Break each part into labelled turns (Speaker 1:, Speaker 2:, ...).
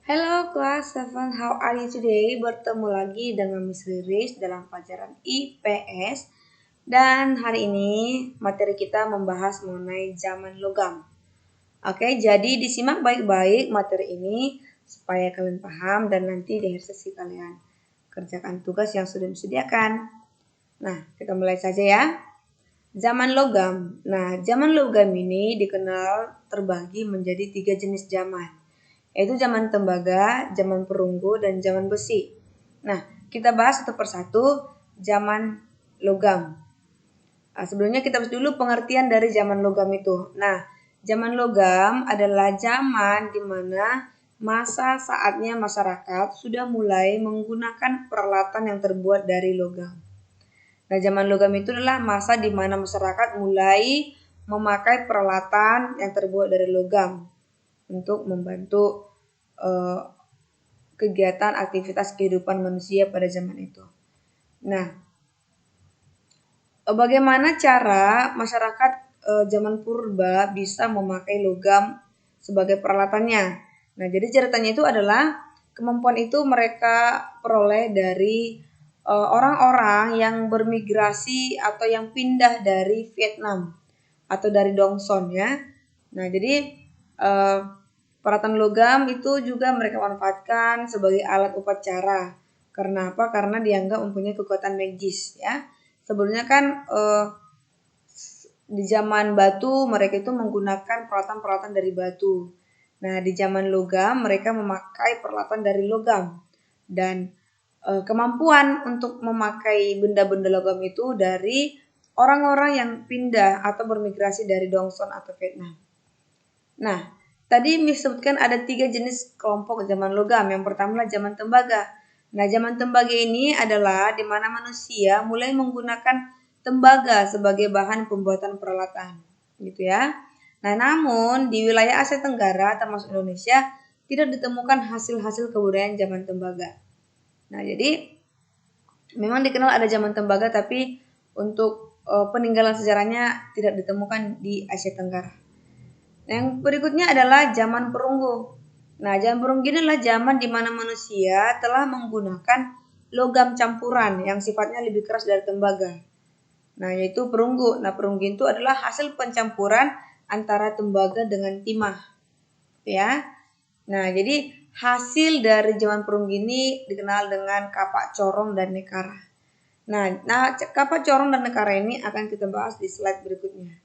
Speaker 1: Hello kelas 7, how are you today? Bertemu lagi dengan Miss Riris dalam pelajaran IPS. Dan hari ini materi kita membahas mengenai zaman logam. Oke, jadi disimak baik-baik materi ini supaya kalian paham dan nanti di akhir sesi kalian kerjakan tugas yang sudah disediakan. Nah, kita mulai saja ya. Zaman logam. Nah, zaman logam ini dikenal terbagi menjadi 3 jenis zaman, yaitu zaman tembaga, zaman perunggu, dan zaman besi. Nah, kita bahas satu persatu zaman logam. Sebelumnya kita bahas dulu pengertian dari zaman logam itu. Nah, zaman logam adalah zaman di mana masa saatnya masyarakat sudah mulai menggunakan peralatan yang terbuat dari logam. Nah, zaman logam itu adalah masa di mana masyarakat mulai memakai peralatan yang terbuat dari logam untuk membantu kegiatan aktivitas kehidupan manusia pada zaman itu. Nah, bagaimana cara masyarakat zaman purba bisa memakai logam sebagai peralatannya? Nah, jadi ceritanya itu adalah kemampuan itu mereka peroleh dari orang-orang yang bermigrasi atau yang pindah dari Vietnam atau dari Dongson ya. Nah, jadi peralatan logam itu juga mereka manfaatkan sebagai alat upacara. Karena apa? Karena dianggap mempunyai kekuatan magis ya. Sebelumnya kan di zaman batu mereka itu menggunakan peralatan-peralatan dari batu. Nah, di zaman logam mereka memakai peralatan dari logam. Dan kemampuan untuk memakai benda-benda logam itu dari orang-orang yang pindah atau bermigrasi dari Dongson atau Vietnam. Nah, tadi disebutkan ada 3 jenis kelompok zaman logam. Yang pertama adalah zaman tembaga. Nah, zaman tembaga ini adalah di mana manusia mulai menggunakan tembaga sebagai bahan pembuatan peralatan, gitu ya. Nah, namun di wilayah Asia Tenggara termasuk Indonesia tidak ditemukan hasil-hasil kebudayaan zaman tembaga. Nah, jadi memang dikenal ada zaman tembaga tapi untuk peninggalan sejarahnya tidak ditemukan di Asia Tenggara. Yang berikutnya adalah zaman perunggu. Nah, zaman perunggu ini adalah zaman di mana manusia telah menggunakan logam campuran yang sifatnya lebih keras dari tembaga. Nah, yaitu perunggu. Nah, perunggu itu adalah hasil pencampuran antara tembaga dengan timah. Ya. Nah, jadi hasil dari zaman perunggu ini dikenal dengan kapak corong dan nekara. Nah, kapak corong dan nekara ini akan kita bahas di slide berikutnya.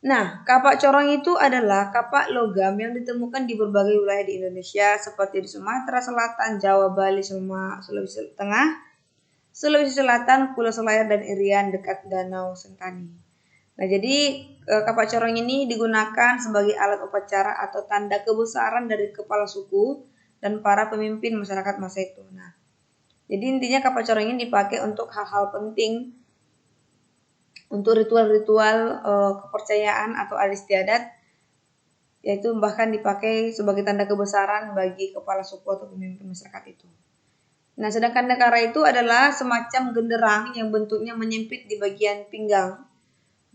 Speaker 1: Nah, kapak corong itu adalah kapak logam yang ditemukan di berbagai wilayah di Indonesia seperti di Sumatera Selatan, Jawa, Bali, Sulawesi Tengah, Sulawesi Selatan, Pulau Selayar, dan Irian dekat Danau Sentani. Nah, jadi kapak corong ini digunakan sebagai alat upacara atau tanda kebesaran dari kepala suku dan para pemimpin masyarakat masa itu. Nah, jadi intinya kapak corong ini dipakai untuk hal-hal penting, untuk ritual-ritual kepercayaan atau adat istiadat, yaitu bahkan dipakai sebagai tanda kebesaran bagi kepala suku atau pemimpin masyarakat itu. Nah, sedangkan nekara itu adalah semacam genderang yang bentuknya menyempit di bagian pinggang.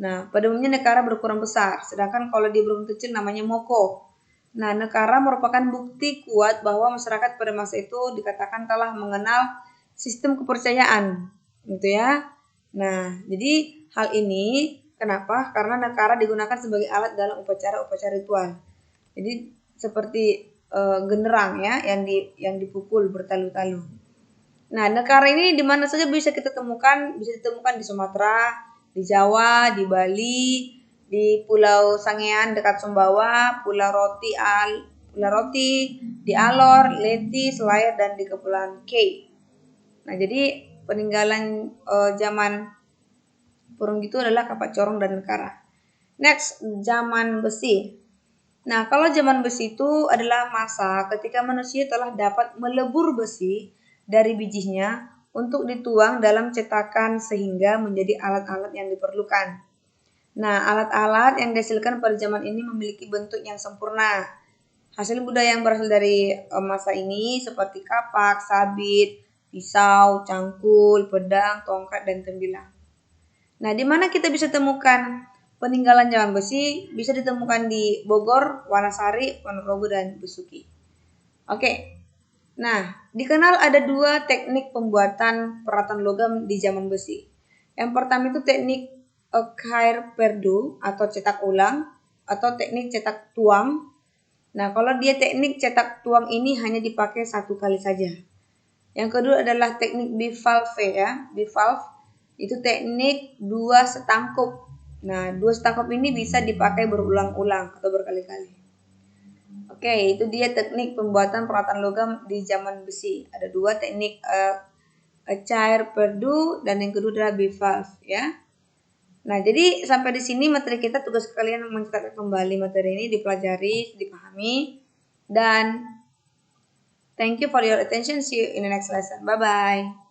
Speaker 1: Nah, pada umumnya nekara berukuran besar, sedangkan kalau dia berbentuk kecil namanya moko. Nah, nekara merupakan bukti kuat bahwa masyarakat pada masa itu dikatakan telah mengenal sistem kepercayaan, gitu ya. Nah, jadi hal ini kenapa? Karena nekara digunakan sebagai alat dalam upacara-upacara ritual. Jadi seperti genderang ya yang dipukul bertalu-talu. Nah, nekara ini di mana saja bisa kita temukan? Bisa ditemukan di Sumatera, di Jawa, di Bali, di Pulau Sangian dekat Sumbawa, Pulau Roti, di Alor, Leti, Selayar, dan di Kepulauan K. Nah, jadi peninggalan zaman Purung itu adalah kapak corong dan nekara. Next, zaman besi. Nah, kalau zaman besi itu adalah masa ketika manusia telah dapat melebur besi dari bijinya untuk dituang dalam cetakan sehingga menjadi alat-alat yang diperlukan. Nah, alat-alat yang dihasilkan pada zaman ini memiliki bentuk yang sempurna. Hasil budaya yang berasal dari masa ini seperti kapak, sabit, pisau, cangkul, pedang, tongkat, dan tembilang. Nah, di mana kita bisa temukan peninggalan zaman besi? Bisa ditemukan di Bogor, Wanasari, Ponorogo, dan Besuki. Oke. Nah, dikenal ada dua teknik pembuatan peralatan logam di zaman besi. Yang pertama itu teknik Cair Perdue atau cetak ulang atau teknik cetak tuang. Nah, kalau dia teknik cetak tuang ini hanya dipakai satu kali saja. Yang kedua adalah teknik bivalve ya. Bivalve itu teknik dua setangkup. Nah, dua setangkup ini bisa dipakai berulang-ulang atau berkali-kali. Oke, itu dia teknik pembuatan peralatan logam di zaman besi. Ada dua teknik Cair Perdue dan yang kedua adalah bivalve ya. Nah, jadi sampai di sini materi kita, tugas kalian mencatat kembali materi ini, dipelajari, dipahami, dan thank you for your attention. See you in the next lesson. Bye bye.